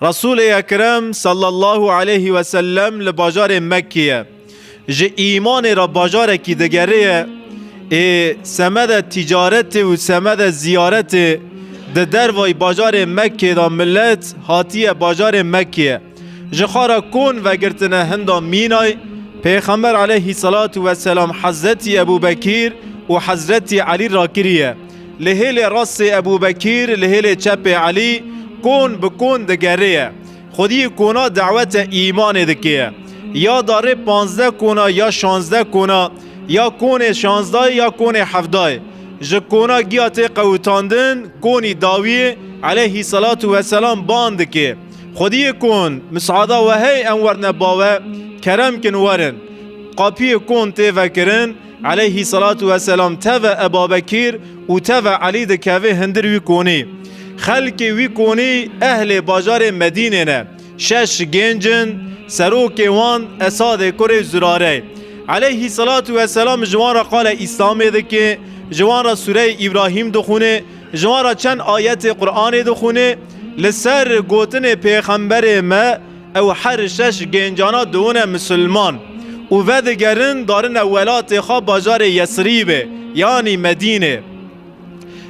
رسول اکرم صلی الله علیه و سلم لباجار مکیه جه ایمان را باجار کی دگره سمد تجارت و سمد زیارت ده دروای باجار مکه دا ملت هاتیه باجار مکه جخارا کون و گرتنه هندا مینای پیغمبر علیه صلاة و سلام حضرت ابو بکیر و حضرت علی را کریه لهل راس ابو بکیر لهل چپ علی کون بکون دگره خودی کونا دعوت ایمان دکیه یا داره 15 کونا یا 16 کونا یا کون 16 یا کون 17 جه کونا گیات قوتاندن کونی داوی علیه صلاة و سلام باند که خودی کون مسعاده و هی انور نباوه کرم کن ورن قاپی کون تیوه کرن علیه صلاة و سلام تیوه ابا بکیر و تیوه علی دکوه هندر وی کونی خلق وی کونی اهل باجار مدینه نه 6 گنجن سروک وان اساد کره زراره علیه صلاة و سلام جوان را قال اسلام ده که جوان را سوره ابراهیم دخونه جوان را چند آیت قرآن دخونه لسر گوتن پیغمبر ما او هر 6 گنجانا دون مسلمان و ودگرن دارن اولات خواه باجار یسریبه یعنی مدینه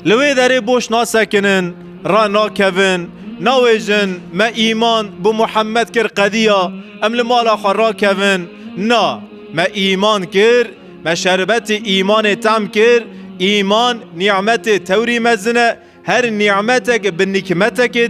لوی داره بوش ناسکنن را ناکون ناویجن ما ایمان بو محمد کر قدیا ام لمالا خوا را کون نا ما ایمان کر ما شربت ایمان تم کر ایمان نعمت توری مزنه هر نعمتك بالنكمتك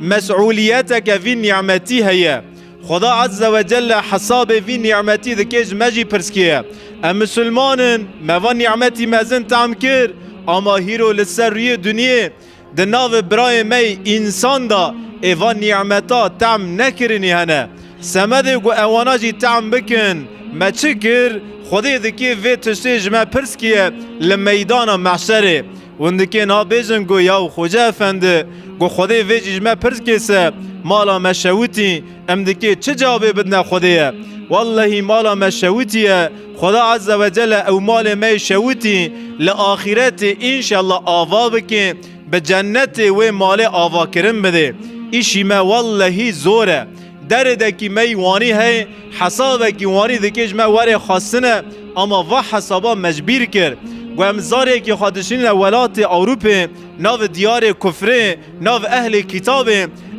مسؤوليتك في نعمتي هي خدا عز وجل حساب في نعمتي ذكيج مجي برسكيه مسلمان ما نعمتي مازن تعم كر اما هيرو للسرية دنيا دناف براي مي انسان دا ايوان نعمتا تعم نكرني هنا سمده قو اواناجي تعم بكن ما چكر خدا ذكي في تشتيج ما برسكيه لميدان محشره وندکی نابیجن گو یاو خوجه افنده گو خوده ویجیج ما پرس کسه مالا مشوتی امدکی چه جوابی بدنا خوده والله مالا مشوتیه خدا عز و جل او مال می شوتی لآخرت انشالله آوا بکن به جنت و مال آوا کرم بده ایشی ما والله زوره دردکی می وانی ہے حسابکی وانی دکیج ما وره خاصنه اما و حسابا مجبیر کرد و امزاری که خادشین ولات اوروپا ناو دیار کفره ناو اهل کتاب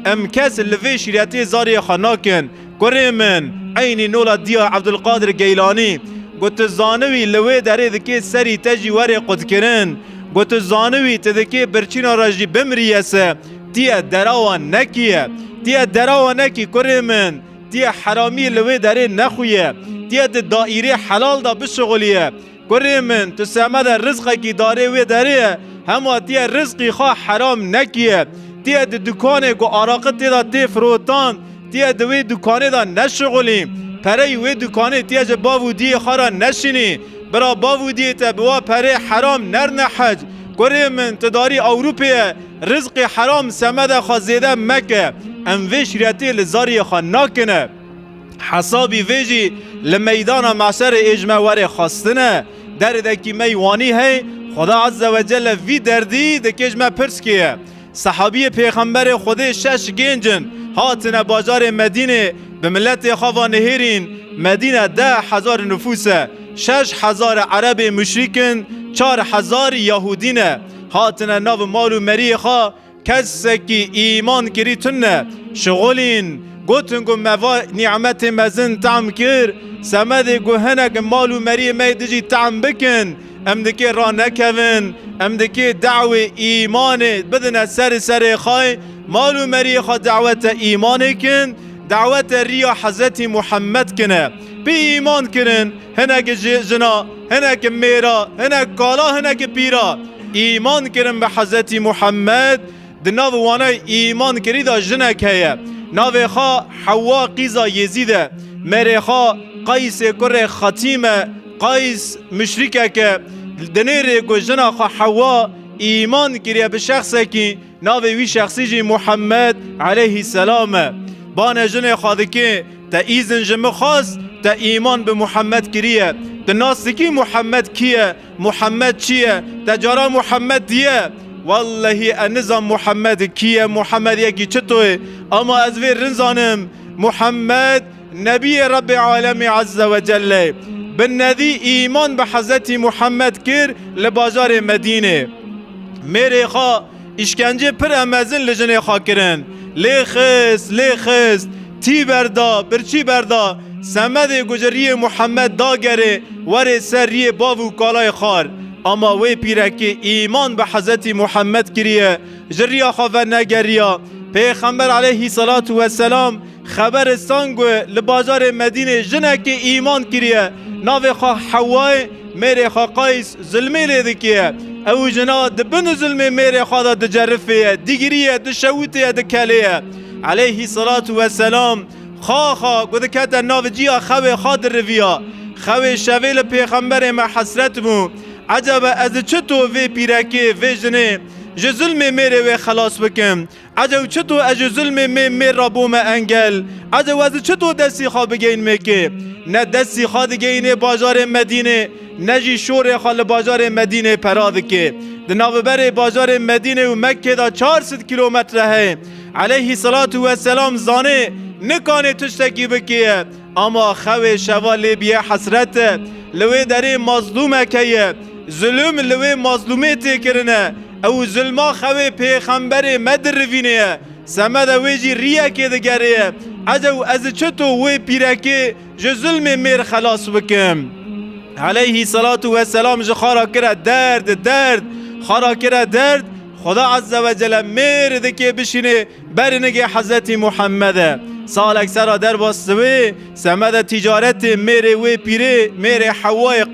ام کس لوی شریعتی زاری خاناکن گره من عینی نولا دیا عبدالقادر گیلانی گوت زانوی لوی داره دکی سری تجی وری قد کرن گوت زانوی تدکی برچینا راجی بمریسه تیا دراوان نکیه تیا دراوان نکی گره من تیا حرامی لوی داره نخویه تیا دائره حلال دا بشغلیه گره من تو سمد رزقه کی داره و داره همه تیه رزقی خواه حرام نکیه تیه دکانه گو آراقه تیه تی فروتان تیه دوی دکانه دا نشغلیم پره وی دکانه تیه جه باودی خارا نشینی برا باودی تا بوا پره حرام نر نحج گره من تداری اوروپیه رزق حرام سمد خواه زیده مکه ام وی شریعتی لزاری خواه ناکنه حسابی ویجی لمیدان معشر اجمع وره خواستنه دردکی میوانی ہے خدا عز و جل وی دردی دکیج ما پرس کیه صحابی پیغمبر خدا 6 گنجن هاتن باجار مدینه به ملت خواه نهیرین مدینه 10,000 نفوسه 6,000 عرب مشرکن 4,000 یهودینه هاتن ناو مالو مری خواه کسکی ایمان کری تنه شغلین گوتن گو موا نعمت مزن تعم کر سمده گو هنک مالو مری میدجی تعم بکن امدکی را نکون امدکی دعوه ایمان بدن سر خای مالو مری خوا دعوت ایمان کن دعوت ریا حضرت محمد کنه بی ایمان کرن هنک جنا هنک میرا هنک کالا هنک پیرا ایمان کرن به حضرت محمد دناو وانای ایمان کری دا جنک هیه ناوی خوا حوا قیزا یزیده مری خوا قیس کر خطیمه قیس مشرکه که دنیر گوشنا خوا حوا ایمان کریه به شخصه که ناوی وی شخصی جی محمد علیه السلام بانه جن خواهده تا ایزن جمع خواست تا ایمان به محمد کریه تا ناسکی محمد کیه محمد چیه تا جارا محمد دیه والله النظام محمد کیه محمد یکی چطوره اما از وی رنزانم محمد نبی رب العالمین عز و جل بالندی ایمان به حضرت محمد کر لبازار مدینه میره خوا اشکنجه پر امازن لجنه خوا کرن لیخست تی بردا برچی بردا سمد گجری محمد داگره ور سری باو کالای خار اما وی پیرکی ایمان به حضرت محمد کریه جریا خواه نگریا پیغمبر علیه صلاة و سلام خبرستان گو لبازار مدینه جنک ایمان کریه ناو خواه حوای میره خواه قیس ظلمه لیده که او جنا دبن ظلمه میره خواه دا جرفه دیگریه دشوته دکلیه علیه صلاة و سلام خواه گوده که در ناو جیا خواه خواه در رویا خواه شویل پیغمبر ما حسرت مو عجب از چطور وی پیرکی وی جنه جو ظلم میره وی خلاص بکم عجب چطور از ظلم میره را بوم انگل عجب از چطور دستی خواه بگین میکه نه دستی خواه دگینه بازار مدینه نجی شور خواه بازار مدینه پراد که در ناوبر بازار مدینه و مکه دا 400 کیلومتر ہے علیه صلاة و سلام زانه نکانه تشتکی بکیه اما خواه شوالی بیه حسرت لوی داره مظلومه که ظلم لوی مظلومه تکرنه او ظلما خواه پیغمبر مدروینه سمد ویجی ریه که دگره عجب از چطور وی پیرکی جو ظلم میر خلاص بکم علیه صلاة و سلام جو خارا کرد درد خارا کرد درد خدا عز و جل میر دکه بشینه برنگه حضرت محمد سال اکثر در باستوی سمد تجارت میره وی پیره میره حوای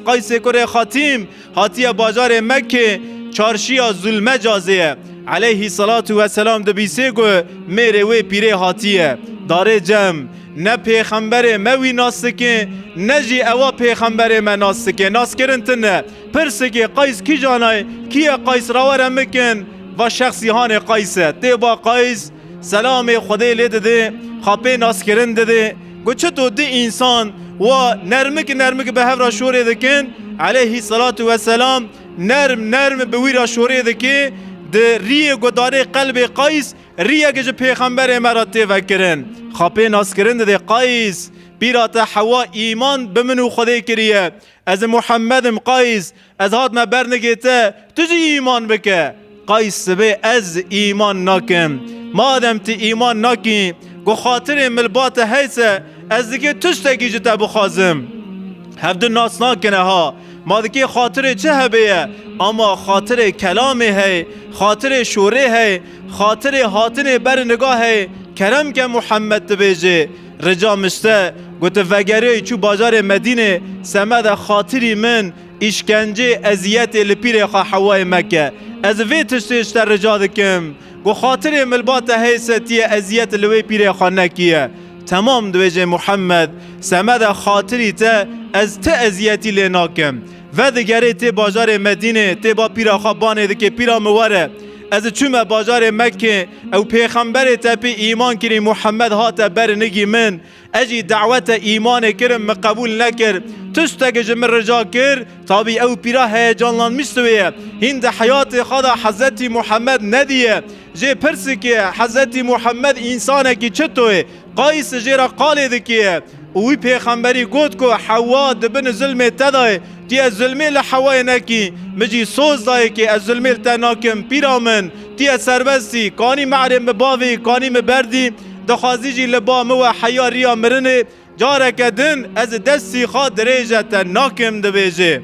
قیس کره خاتیم هاتیه بازار مکه چارشی ظلمه جازیه علیه صلاة و سلام دبیسه گو میره وی پیره هاتیه داره جمع نه پیغمبر موی ناستکه نجی اوا پیغمبر من ناستکه ناس کرن تنه پرسکه قیس کی جانای کیه قیس راوره مکن و شخصیان قیسه تی با قیس سلام خدای لیده ده خاپه ناس کرن ده گو چطور ده انسان و نرمک به هفرا شوره دکن علیه صلاة و سلام نرم به ویرا شوره دکه ده ریه گو داره قلب قیس ریه که پیغمبر مرا تیوه کرن خاپه ناس کرن ده قیس بیرات حوا ایمان به منو خدای کریه از محمدم قیس از هات ما برنگیته تجی ایمان بکه قیس به از ایمان ناکم مادم تی ایمان ناکی گو خاطر ملبات حیثه از دیگه تشتگی جتا بخوازم هفته ناس ناکنه ها ما دیگه خاطر چه هبیه اما خاطر کلامی ہے خاطر شوره ہے خاطر حاطن بر نگاه ہے کرم که محمد تبیجه رجا مشته گوته وگره چو بازار مدینه سمد خاطری من اشکنجه ازیت لپیر خواه حوای مکه از وی تشتر رجا دکم گو خاطر ملبات حیثتی ازیت لوی پیر خانه کیه تمام دویجه محمد سمد خاطری تا از تا ازیتی لناکم و دگره تی بازار مدینه تی با پیرا خوابانه دکه پیرا مواره از چوم بازار مکه او پیغمبر تا پی ایمان کری محمد هات بر نگی من اجی دعوت ایمان کرم مقبول نکر تشتگ جمر رجا کر تابی او پیرا هیجانلان مستویه هند حیات خدا حضرت محمد ندیه جه پرسی که حضرت محمد انسانه که چطوه قایس جیرا قاله دکیه اوی پیغمبری گوت که حوا دبن ظلم تدای تی از ظلمه لحوای نکی مجی سوز دای که از ظلمه تناکم پیرامن تی از سربستی کانی معرم باوی کانی مبردی دخوازی جی لبا مو حیا ریا مرنه جارک دن از دستی خواد دریجه تناکم دبیجه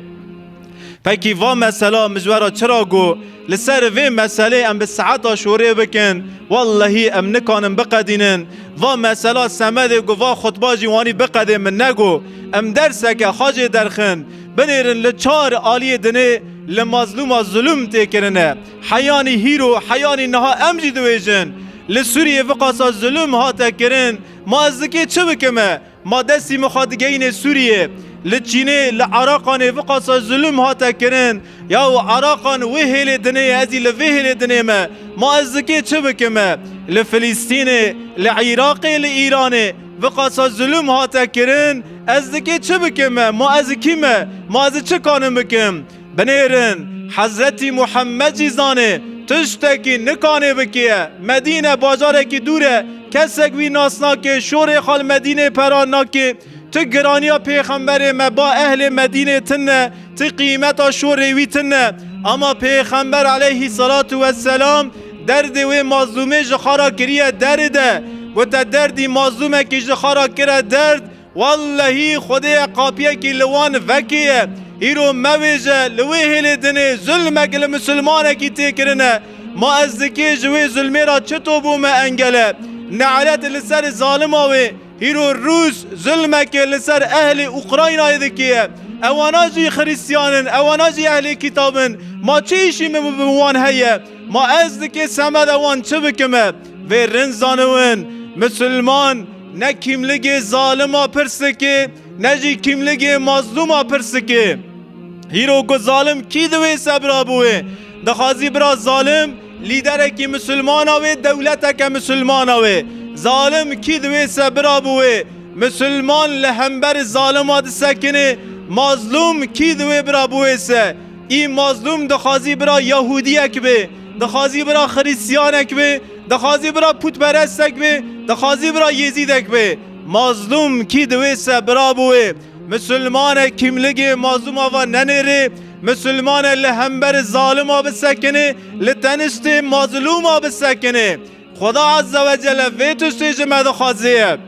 پکی و مسئله مجورا چرا گو لسر وی مسئله ام به ساعتا شوره بکن والله ام نکانم بقدینن و مسئله سمده گو و خطبا جوانی بقدین من نگو ام درسه که خاجه درخن بنیرن لچار آلی دنه لمظلوم ظلم تکرنه حیانی هیرو حیانی نها امجی دویجن لسوریه وقاسا ظلم ها تکرن ما از دکه چه بکمه ما دستی مخادگین سوریه لچینه لعراقان وقاسا ظلم ها تکرن یا عراقان وهل دنه ازی لوهل دنه ما از دکه چه بکمه لفلسطین لعراق لإیران وقاسا ظلم ها تکرن از دکه چه بکمه ما از کیمه ما از چه کانم بکم بنیرن حضرت محمد جی زانه تشتکی نکانه بکیه مدینه بازاره کی دوره کسک وی ناسنا که شور خال مدینه پرانا که تو گرانیا پیغمبر ما با اهل مدینه تنه تو قیمتا شور وی تنه اما پیغمبر علیه الصلاة والسلام درد و مظلومه جخارا کریه درده و تا دردی مظلومه که جخارا کریه درد والله خدای قاپیه که لوان وکیه ایرو مویجه لوی هل دنه ظلمه که لمسلمانه که تکرنه ما از دکی جوی ظلمه را چطو بو ما انگله نعلت لسر ظالم آوه ایرو روس ظلمه که لسر اهل اوکراین آیده که اوانا جی خریستیانن اوانا جی اهل کتابن ما چه ایشی بوان هیه ما از دکی سمد اوان چه بکمه و رنزانون مسلمان نه کیملگی ظالما پرسکه نه جی کیملگی مظلوما پرسکه هیرو کو ظالم کی دوی صبر بوه دخازی برا ظالم لیدر کی مسلمان آوه دولت که مسلمان آوه ظالم کی دوی صبر بوه مسلمان لهمبر ظالمات سکنه مظلوم کی دوی برا بوه سه این مظلوم دخازی برا یهودیک به دخازی برا خریسیانک به دخازی برا پوتپرستک به دخازی برا یزیدک به مظلوم کی دوی صبر بوه مسلمان کیملگی مظلوم آوا ننره مسلمان لهمبر ظالم آب سکنه لتنشت مظلوم آب سکنه خدا عز و جل ویتوشتی جمع دخوازیه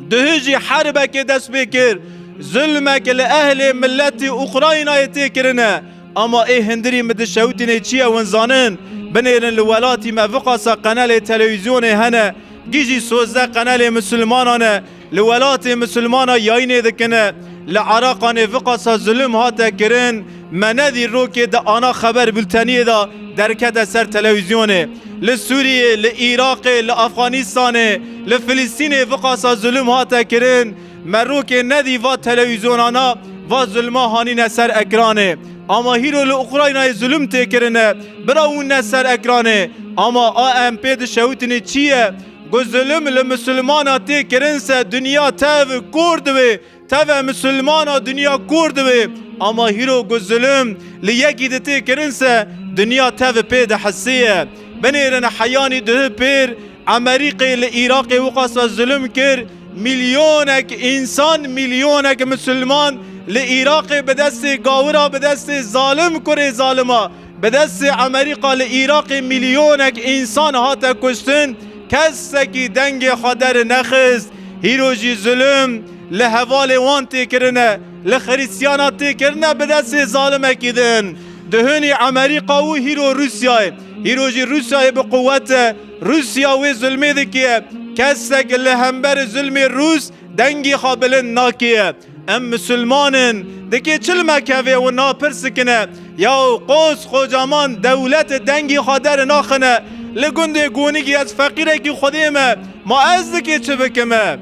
دهجی حربه که دست بکر ظلمه که لأهل ملت اوکراین آیتی کرنه اما ای هندری مدشوتینه چیه ونزانن بنیرن لولاتی موقعا قنال تلویزیون هنه گیجی سوزده قنال مسلمانانه لولات مسلمانا یاینه دکنه لعراقانه وقاسا ظلم هاته کرن مندی رو که ده آنا خبر بلتنیه دا درکت سر تلویزیونه لسوریه لعراق لافغانستانه لفلسطینه وقاسا ظلم هاته کرن مرو که ندی و تلویزیونانا و ظلمه هانین سر اکرانه اما هیرو لأوکراینای ظلم تکرنه برا اون سر اکرانه اما ام پید شوتنی چیه گو ظلم لمسلمانا تکرنسه دنیا تاو کرد وی تاو مسلمانا دنیا کرد وی اما هیرو گو ظلم لیکی ده تکرنسه دنیا تاو پید حسیه بنیرن حیانی ده پیر امریقی لعراقی وقاسا ظلم کر میلیونک انسان میلیونک مسلمان لعراق به دست گاورا به دست ظالم کره ظالما به دست امریکا لعراق میلیونک انسان هاتا کشتن کسکی دنگ خادر نخست هیروجی ظلم لحوال وان تکرنه لخریسیانا تکرنه به دست ظالم اکیدن دهنی امریکا و هیرو روسیای هیروجی روسیای به قوت روسیا و ظلمه دکیه کسک لهمبر ظلم روس دنگی خابلن ناکیه ام مسلمانن دکی چل مکوه و ناپرسکنه یا قوس خوجامان دولت دنگی خادر ناخنه لگنده گونگی از فقیره کی خودیمه ما از دکی چه بکمه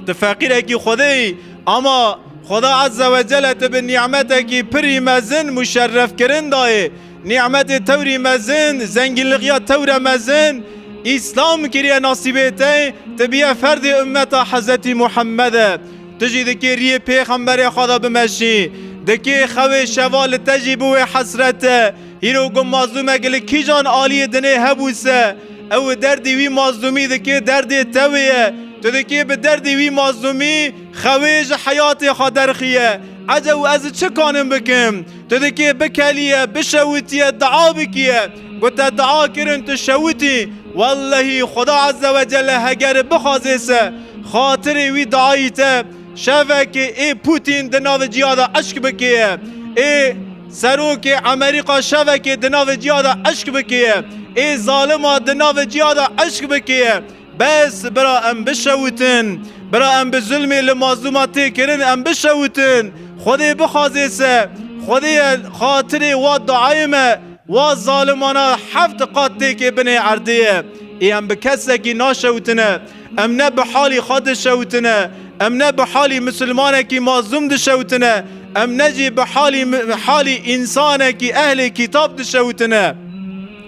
ده فقیره کی خودی اما خدا عز و جل به نعمت کی پری مزن مشرف کرن دای نعمت توری مزن زنگلقیا تور مزن اسلام کریه نصیبته تبیه فرد امت حضرت محمد تجي دكي ريه پیغمبر خدا بمشي دكي خوي شوال تجي بو حسرته هيرو قم مظلومه قل كي جان آلي دنه هبوسه او دردي وي مظلومي دكي دردي تويه تو دكي بدردي وي مظلومي خويج حياتي خدرخيه عجو از چه كانم بكم تو دكي بكاليه بشوتيه دعا بكيه قلت دعا كرن تشوتي والله خدا عز وجل هگر بخازيسه خاطر وي دعايته شوه که ای پوتین دناو جیادا عشق بکیه ای سروک امریکا شوه که دناو جیادا عشق بکیه ای ظالما دناو جیادا عشق بکیه بس برا ام بشوتن برا ام بظلمی لمظلوماتی کرن ام بشوتن خودی بخوازیسه خودی خاطری و دعایمه و ظالمانا حفت قاتی که بنی عردیه ای ام بکسه که ناشوتنه ام نه بحالی خود شوتنه ام نه بحالی مسلمانه کی مظلوم دشوتنه ام نجی بحالی انسانه کی اهل کتاب دشوتنه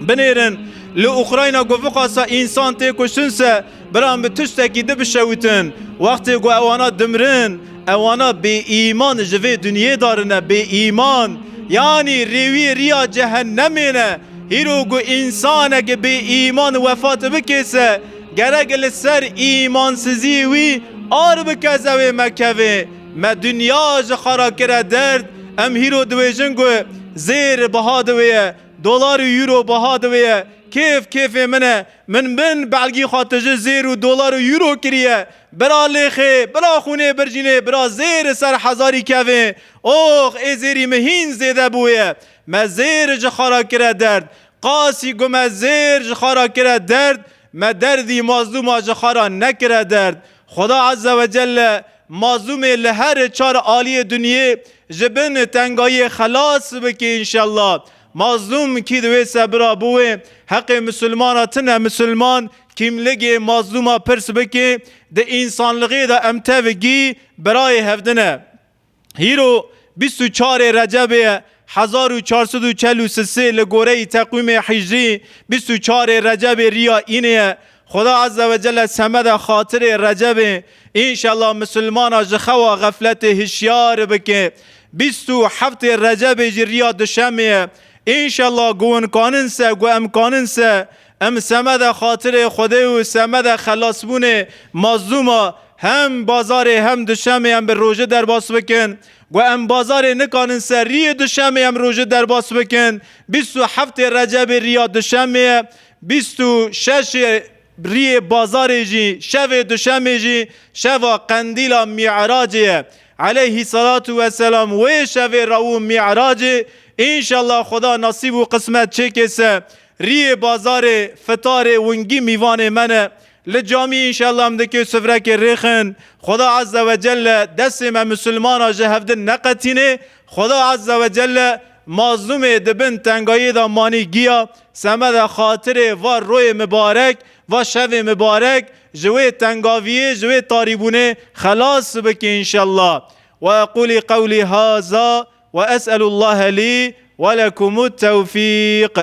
بنیرن لأوکراینا گو وقاسا انسان تی کشنسه برام به تشتکی ده بشوتن وقتی گو اوانا دمرن اوانا بی ایمان جوه دنیا دارنه بی ایمان یعنی ریوی ریا جهنمینه هیرو گو انسانه که به ایمان وفات بکسه گرگ لسر ایمان سزی وی آر بکزه و مکوه ما دنیا جخارا کرده درد ام هیرو دویجن گو زیر بها دویه دلار و یورو بها دویه کیف منه من بلگی خاطر زیر و دلار و یورو کریه برا لیخه برا خونه برجینه برا زیر سر هزاری کوه اوه ای زیری مهین زیده بویه ما زیر جخارا کرده درد قاسی گو ما زیر جخارا کرده درد ما دردی مظلوم جخارا نکرده درد خدا عز و جل مظلوم لهر چار عالی دنیا جبن تنگای خلاص بکی انشالله مظلوم کی دوی صبرا بوه حق مسلماناتنا مسلمان کیم لگی مظلوما پرس بکی ده انسانلغی ده امتوگی برای هفدنه هیرو 24 رجب 1443 لگوره تقویم حجری 24 رجب ریا اینه خدا عز و جل سمد خاطر رجب انشالله مسلمان جخوا غفلت هشیار بکه 27 رجب جریا دشمه انشالله گون کاننسه گو امکاننسه ام سمد خاطر خدا و سمد خلاص بونه مظلوما هم بازار هم دشمه هم به روژه در باس بکن و ام بازار نکاننسه ری دشمه هم روژه در باس بکن 27 رجب ریا دشمه 26 ری بازار جی شو دشمه جی شو قندیل معراجه علیه صلاة و سلام و شو رو معراجه انشالله خدا نصیب و قسمت چه کسه ری بازار فتار ونگی میوان منه لجامی انشالله هم دکی سفرک ریخن خدا عز و جل دست ما مسلمان جهفدن نقتینه خدا عز و جل مظلوم دبن تنگایی دا مانی گیا سمد خاطر و روی مبارک و شو مبارک جوی تنگاویه جوی تاریبونه خلاص بکی انشالله و اقول قولی هذا و اسأل الله لی ولكم التوفيق